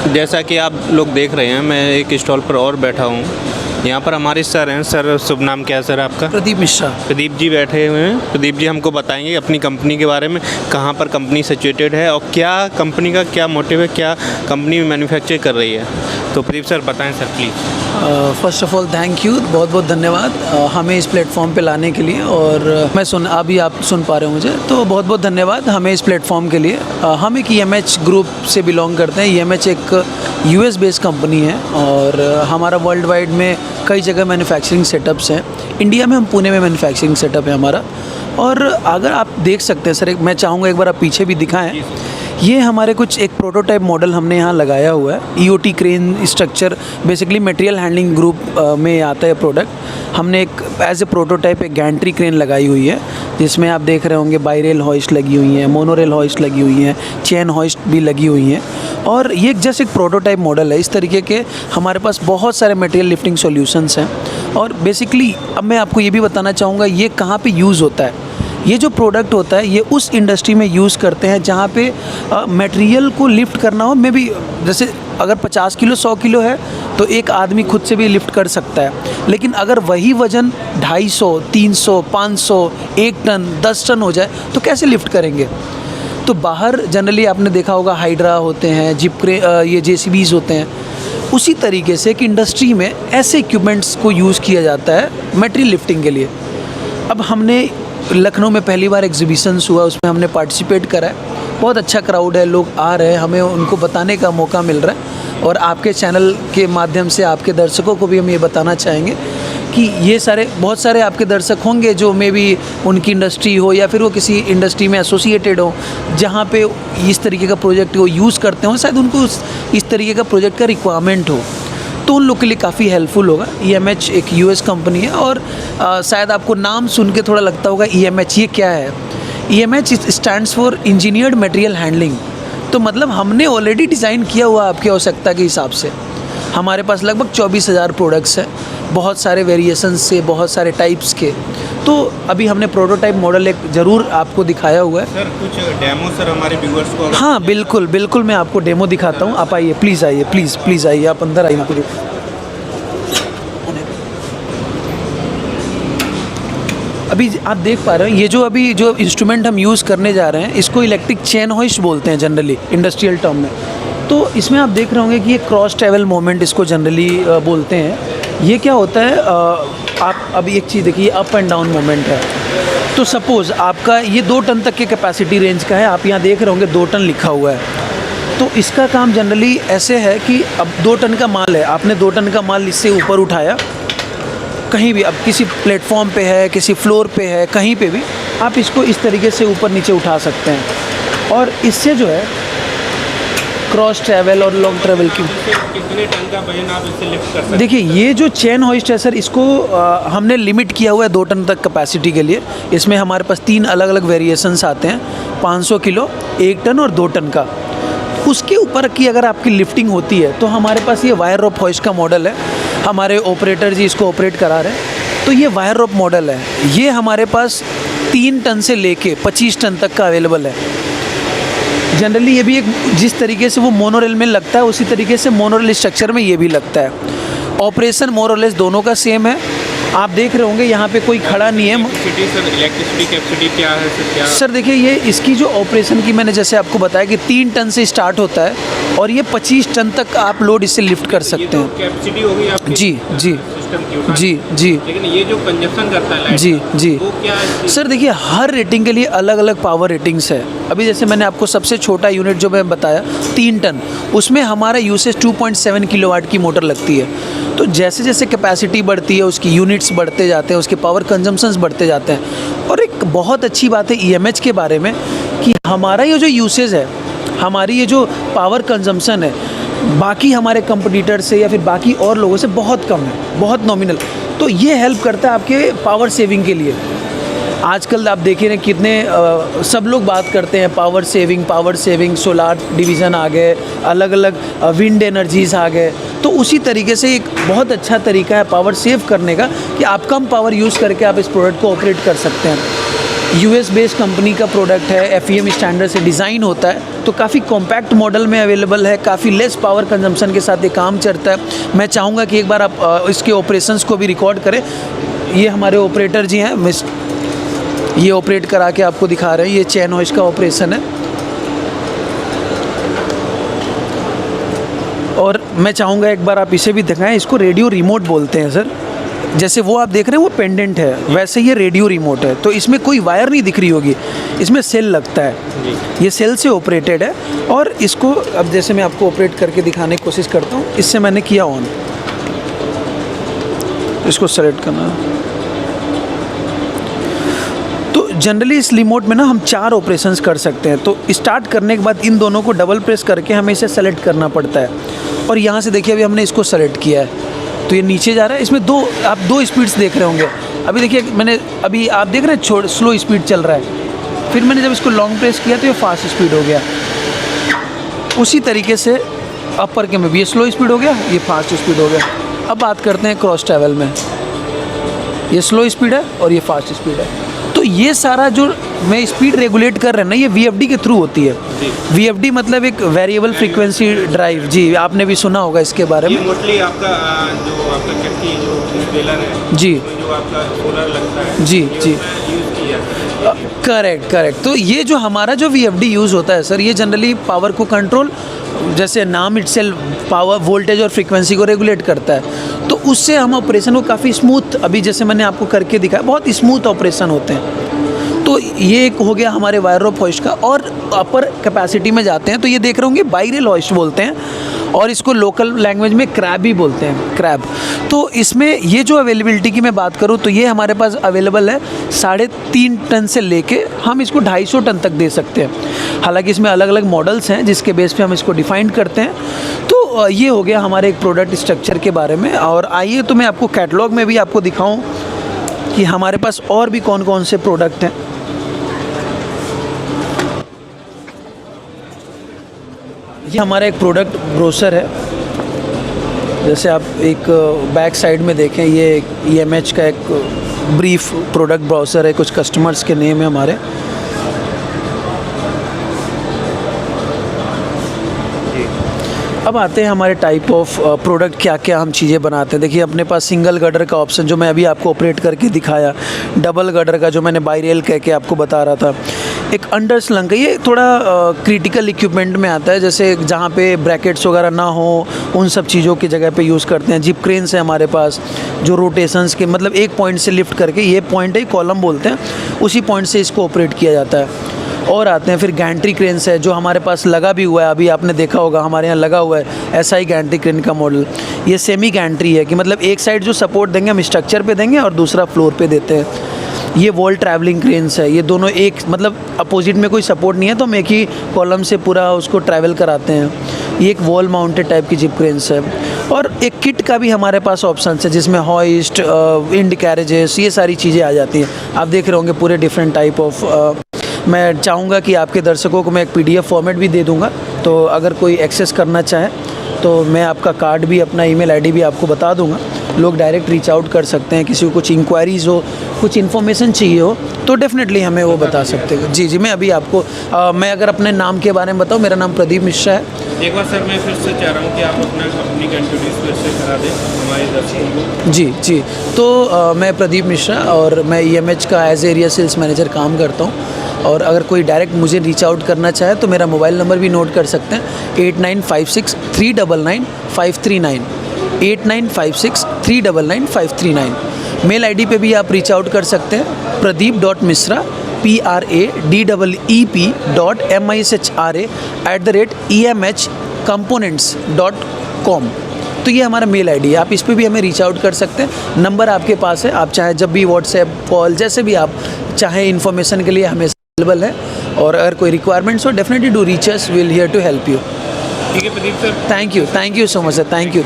जैसा कि आप लोग देख रहे हैं, मैं एक स्टॉल पर और बैठा हूँ। यहाँ पर हमारे सर हैं। सर, शुभ नाम क्या है सर आपका? प्रदीप मिश्रा। प्रदीप जी बैठे हुए हैं। प्रदीप जी हमको बताएंगे अपनी कंपनी के बारे में, कहाँ पर कंपनी सिचुएटेड है और क्या कंपनी का क्या मोटिव है, क्या कंपनी मैन्युफैक्चर कर रही है। तो प्रदीप सर बताएं sir please. First of all thank you, बहुत बहुत धन्यवाद हमें इस प्लेटफॉर्म पे लाने के लिए। और अभी आप सुन पा रहे हो मुझे, तो बहुत बहुत धन्यवाद हमें इस प्लेटफॉर्म के लिए। हम एक EMH ग्रुप से बिलोंग करते हैं। EMH एक US बेस्ड कंपनी है और हमारा वर्ल्ड वाइड में कई जगह मैन्युफैक्चरिंग सेटअप्स हैं। इंडिया में हम पुणे में मैन्युफैक्चरिंग सेटअप है हमारा। और अगर आप देख सकते हैं सर, मैं चाहूँगा एक बार आप पीछे भी दिखाएं। ये हमारे कुछ एक प्रोटोटाइप मॉडल हमने यहाँ लगाया हुआ है। EOT crane structure basically material handling group में आता है प्रोडक्ट। हमने एक एज ए प्रोटोटाइप एक गैंट्री क्रेन लगाई हुई है, जिसमें आप देख रहे होंगे बाईरेल हॉइस्ट लगी हुई हैं, मोनोरेल हॉइस्ट लगी हुई हैं, चेन हॉइस्ट भी लगी हुई हैं। और ये जस्ट एक प्रोटोटाइप मॉडल है। इस तरीके के हमारे पास बहुत सारे मटेरियल लिफ्टिंग सॉल्यूशंस हैं। और बेसिकली अब मैं आपको ये भी बताना चाहूँगा ये कहाँ पे यूज़ होता है। ये जो प्रोडक्ट होता है ये उस इंडस्ट्री में यूज़ करते हैं जहाँ पे मटेरियल को लिफ्ट करना हो। मे बी जैसे अगर 50 किलो 100 किलो है तो एक आदमी खुद से भी लिफ्ट कर सकता है, लेकिन अगर वही वज़न 250, 300, 500, 1 टन, 10 टन हो जाए तो कैसे लिफ्ट करेंगे। तो बाहर जनरली आपने देखा होगा हाइड्रा होते हैं, ये JCBs होते हैं। उसी तरीके से एक इंडस्ट्री में ऐसे इक्विपमेंट्स को यूज़ किया जाता है मटेरियल लिफ्टिंग के लिए। अब हमने लखनऊ में पहली बार एग्जीबिशंस हुआ, उसमें हमने पार्टिसिपेट करा है। बहुत अच्छा क्राउड है, लोग आ रहे हैं, हमें उनको बताने का मौका मिल रहा है। और आपके चैनल के माध्यम से आपके दर्शकों को भी हम ये बताना चाहेंगे कि ये बहुत सारे आपके दर्शक होंगे जो मे बी उनकी इंडस्ट्री हो या फिर वो किसी इंडस्ट्री में एसोसिएटेड हो जहाँ पे इस तरीके का प्रोजेक्ट वो यूज़ करते हो, शायद उनको इस तरीके का प्रोजेक्ट का रिक्वायरमेंट हो, तो उन लोग के लिए काफ़ी हेल्पफुल होगा। EMH एक US कंपनी है। और शायद आपको नाम सुन के थोड़ा लगता होगा EMH ये क्या है। EMH stands for engineered material handling. तो मतलब हमने ऑलरेडी डिज़ाइन किया हुआ आपकी आवश्यकता के हिसाब से। हमारे पास लगभग 24,000 प्रोडक्ट्स हैं, बहुत सारे वेरिएशंस से, बहुत सारे टाइप्स के। तो अभी हमने प्रोटोटाइप मॉडल एक ज़रूर आपको दिखाया हुआ है। सर कुछ डेमो सर हमारे व्यूअर्स को। हाँ बिल्कुल बिल्कुल, मैं आपको डेमो दिखाता हूँ। आप आइए, प्लीज़ आइए, प्लीज़ आइए, आप अंदर आइए। अभी आप देख पा रहे हैं ये जो इंस्ट्रूमेंट हम यूज़ करने जा रहे हैं इसको इलेक्ट्रिक चेन हॉइस्ट बोलते हैं जनरली इंडस्ट्रियल टर्म में। तो इसमें आप देख रहे होंगे कि ये क्रॉस ट्रैवल मोमेंट इसको जनरली बोलते हैं। ये क्या होता है, आप अभी एक चीज़ देखिए, अप एंड डाउन मोमेंट है। तो सपोज़ आपका ये 2 टन तक के कैपेसिटी रेंज का है, आप यहाँ देख रहे होंगे 2 टन लिखा हुआ है। तो इसका काम जनरली ऐसे है कि अब 2 टन का माल है, आपने 2 टन का माल इससे ऊपर उठाया, कहीं भी, अब किसी प्लेटफॉर्म पे है, किसी फ्लोर पे है, कहीं पे भी आप इसको इस तरीके से ऊपर नीचे उठा सकते हैं। और इससे जो है क्रॉस ट्रैवल और लॉन्ग ट्रैवल की कितने टन का वजन आप इससे लिफ्ट कर सकते हैं? देखिए ये जो चेन हॉइस्ट है सर, इसको हमने लिमिट किया हुआ है 2 टन तक कैपेसिटी के लिए। इसमें हमारे पास 3 अलग अलग वेरिएशंस आते हैं, 500 किलो, 1 टन और 2 टन का। उसके ऊपर की अगर आपकी लिफ्टिंग होती है तो हमारे पास ये वायर रोप हॉइस्ट का मॉडल है। हमारे ऑपरेटर जी इसको ऑपरेट करा रहे हैं। तो ये वायर रोप मॉडल है, ये हमारे पास 3 टन से लेके 25 टन तक का अवेलेबल है। जनरली ये भी एक जिस तरीके से वो मोनोरेल में लगता है उसी तरीके से मोनोरेल स्ट्रक्चर में ये भी लगता है। ऑपरेशन मोर और लेस दोनों का सेम है। आप देख रहे होंगे यहाँ पे कोई खड़ा नहीं है। इलेक्ट्रिसिटी कैपेसिटी क्या है सर? क्या सर देखिए, ये इसकी जो ऑपरेशन की मैंने जैसे आपको बताया कि 3 टन से स्टार्ट होता है और ये 25 टन तक आप लोड इससे लिफ्ट कर सकते हैं। कैपेसिटी होगी आपकी जी जी सिस्टम की जी। लेकिन ये जो कंजप्शन करता है लाइट जी वो क्या है? सर देखिए, हर रेटिंग के लिए अलग अलग पावर रेटिंग्स है। अभी जैसे मैंने आपको सबसे छोटा यूनिट जो मैं बताया 3 टन, उसमें हमारा यूसेज 2.7 किलोवाट की मोटर लगती है। तो जैसे जैसे कैपेसिटी बढ़ती है उसकी यूनिट्स बढ़ते जाते हैं, उसके पावर कंजम्पशंस बढ़ते जाते हैं। और एक बहुत अच्छी बात है EMH के बारे में कि हमारा ये जो यूसेज है, हमारी ये जो पावर कंजम्पशन है, बाकी हमारे कंपटीटर से या फिर बाकी और लोगों से बहुत कम है, बहुत नॉमिनल। तो ये हेल्प करता है आपके पावर सेविंग के लिए। आजकल आप देखिए ना कितने सब लोग बात करते हैं पावर सेविंग, सोलार डिवीज़न आ गए, अलग अलग विंड एनर्जीज़ आ गए। तो उसी तरीके से एक बहुत अच्छा तरीका है पावर सेव करने का कि आप कम पावर यूज़ करके आप इस प्रोडक्ट को ऑपरेट कर सकते हैं। यूएस बेस्ड कंपनी का प्रोडक्ट है, FEM स्टैंडर्ड से डिज़ाइन होता है, तो काफ़ी कॉम्पैक्ट मॉडल में अवेलेबल है, काफ़ी लेस पावर कंजम्पशन के साथ ये काम चलता है। मैं चाहूँगा कि एक बार आप इसके ऑपरेशंस को भी रिकॉर्ड करें। ये हमारे ऑपरेटर जी हैं, ये ऑपरेट करा के आपको दिखा रहे हैं। ये चेन होइस्ट का ऑपरेशन है। और मैं चाहूँगा एक बार आप इसे भी दिखाएं। इसको रेडियो रिमोट बोलते हैं सर। जैसे वो आप देख रहे हैं वो पेंडेंट है, वैसे ये रेडियो रिमोट है। तो इसमें कोई वायर नहीं दिख रही होगी, इसमें सेल लगता है। ये सेल से ऑपरेटेड है। और इसको अब जैसे मैं आपको ऑपरेट करके दिखाने की कोशिश करता हूँ। इससे मैंने किया ऑन, इसको सेलेक्ट करना। तो जनरली इस रिमोट में ना हम 4 ऑपरेशंस कर सकते हैं। तो स्टार्ट करने के बाद इन दोनों को डबल प्रेस करके हमें इसे सेलेक्ट करना पड़ता है। और यहाँ से देखिए अभी हमने इसको सेलेक्ट किया है तो ये नीचे जा रहा है। इसमें आप दो स्पीड्स देख रहे होंगे। अभी देखिए मैंने अभी आप देख रहे हैं स्लो स्पीड चल रहा है। फिर मैंने जब इसको लॉन्ग प्रेस किया तो ये फास्ट स्पीड हो गया। उसी तरीके से अपर के में भी ये स्लो स्पीड हो गया, ये फास्ट स्पीड हो गया। अब बात करते हैं क्रॉस ट्रैवल में। ये स्लो स्पीड है और ये फास्ट स्पीड है। तो ये सारा जो मैं स्पीड रेगुलेट कर रहे हैं ना, ये VFD के थ्रू होती है। VFD मतलब एक वेरिएबल फ्रीक्वेंसी ड्राइव। जी, आपने भी सुना होगा इसके बारे में। ये मोस्टली आपका जो आपका चक्की जो स्पेलर है जी, जो आपका सोलर लगता है जी जी, यूज़ किया। करेक्ट। तो ये जो हमारा जो VFD यूज़ होता है सर, ये जनरली पावर को कंट्रोल, जैसे नाम इटसेल्फ पावर वोल्टेज और फ्रीक्वेंसी को रेगुलेट करता है। तो उससे हम ऑपरेशन को काफ़ी स्मूथ, अभी जैसे मैंने आपको करके दिखाया, बहुत स्मूथ ऑपरेशन होते हैं। तो ये एक हो गया हमारे वायर रोप होइस्ट का। और अपर कैपेसिटी में जाते हैं तो ये देख रहे होंगे बाई-रेल होइस्ट बोलते हैं, और इसको लोकल लैंग्वेज में क्रैब भी बोलते हैं, क्रैब। तो इसमें ये जो अवेलेबिलिटी की मैं बात करूँ तो ये हमारे पास अवेलेबल है 3.5 टन से लेके हम इसको 250 टन तक दे सकते हैं। हालांकि इसमें अलग अलग मॉडल्स हैं जिसके बेस पे हम इसको डिफाइन करते हैं। तो ये हो गया हमारे एक प्रोडक्ट स्ट्रक्चर के बारे में। और आइए तो मैं आपको कैटलॉग में भी आपको दिखाऊँ कि हमारे पास और भी कौन कौन से प्रोडक्ट हैं। ये हमारा एक प्रोडक्ट ब्रोशर है। जैसे आप एक बैक साइड में देखें, ये EMH का एक ब्रीफ प्रोडक्ट ब्रोशर है। कुछ कस्टमर्स के नेम है हमारे। अब आते हैं हमारे टाइप ऑफ प्रोडक्ट, क्या क्या हम चीज़ें बनाते हैं। देखिए अपने पास सिंगल गडर का ऑप्शन जो मैं अभी आपको ऑपरेट करके दिखाया, डबल गडर का जो मैंने बाई-रेल कह के आपको बता रहा था, एक अंडर स्लंग का, ये थोड़ा क्रिटिकल इक्विपमेंट में आता है। जैसे जहाँ पे ब्रैकेट्स वगैरह ना हो, उन सब चीज़ों की जगह पे यूज़ करते हैं। जिप क्रेन्स है हमारे पास जो रोटेशंस के मतलब एक पॉइंट से लिफ्ट करके, ये पॉइंट है कॉलम बोलते हैं, उसी पॉइंट से इसको ऑपरेट किया जाता है। और आते हैं फिर गैंट्री क्रेन्स है जो हमारे पास लगा भी हुआ है। अभी आपने देखा होगा हमारे यहाँ लगा हुआ है SI गैंट्री क्रेन का मॉडल। ये सेमी गैंट्री है कि मतलब एक साइड जो सपोर्ट देंगे हम स्ट्रक्चर पे देंगे और दूसरा फ्लोर पे देते हैं। ये वॉल ट्रैवलिंग क्रेन्स है। ये दोनों एक मतलब अपोजिट में कोई सपोर्ट नहीं है तो हम एक ही कॉलम से पूरा उसको ट्रैवल कराते हैं। ये एक वॉल माउंटेड टाइप की जिप क्रेन्स है। और एक किट का भी हमारे पास ऑप्शन है जिसमें हॉइस्ट, इंड कैरेजेस, ये सारी चीज़ें आ जाती हैं। आप देख रहे होंगे पूरे डिफरेंट टाइप ऑफ। मैं चाहूँगा कि आपके दर्शकों को मैं एक PDF फॉर्मेट भी दे दूँगा, तो अगर कोई एक्सेस करना चाहे तो मैं आपका कार्ड भी, अपना ईमेल ID भी आपको बता दूँगा। लोग डायरेक्ट रीच आउट कर सकते हैं। किसी को कुछ इंक्वायरीज़ हो, कुछ इन्फॉर्मेशन चाहिए हो तो डेफिनेटली हमें वो बता सकते हैं। जी, मैं अभी आपको मैं अगर अपने नाम के बारे में बताऊँ, मेरा नाम प्रदीप मिश्रा है। एक बार सर मैं फिर से चाह रहा हूँ कि आप अपना कंपनी का इंट्रोड्यूस फिर से करा दें हमारे दर्शकों को। जी, तो मैं प्रदीप मिश्रा और मैं EMH का एज एरिया सेल्स मैनेजर काम करता हूँ। और अगर कोई डायरेक्ट मुझे रीच आउट करना चाहे तो मेरा मोबाइल नंबर भी नोट कर सकते हैं, 8956399539, 8956399539। मेल ID पे भी आप रीच आउट कर सकते हैं, pradeep.mishra pradeep.mishra@emhcomponents.com। तो ये हमारा मेल ID है। आप इस पे भी हमें रीच आउट कर सकते हैं। नंबर आपके पास है, आप चाहे जब भी व्हाट्सएप कॉल जैसे भी आप चाहें इन्फॉर्मेशन के लिए हमें अवेलेबल है। और अगर कोई रिक्वायरमेंट्स हो definitely do reach us, we will here to help you. ठीक है Pradeep sir, thank you so much sir, thank you.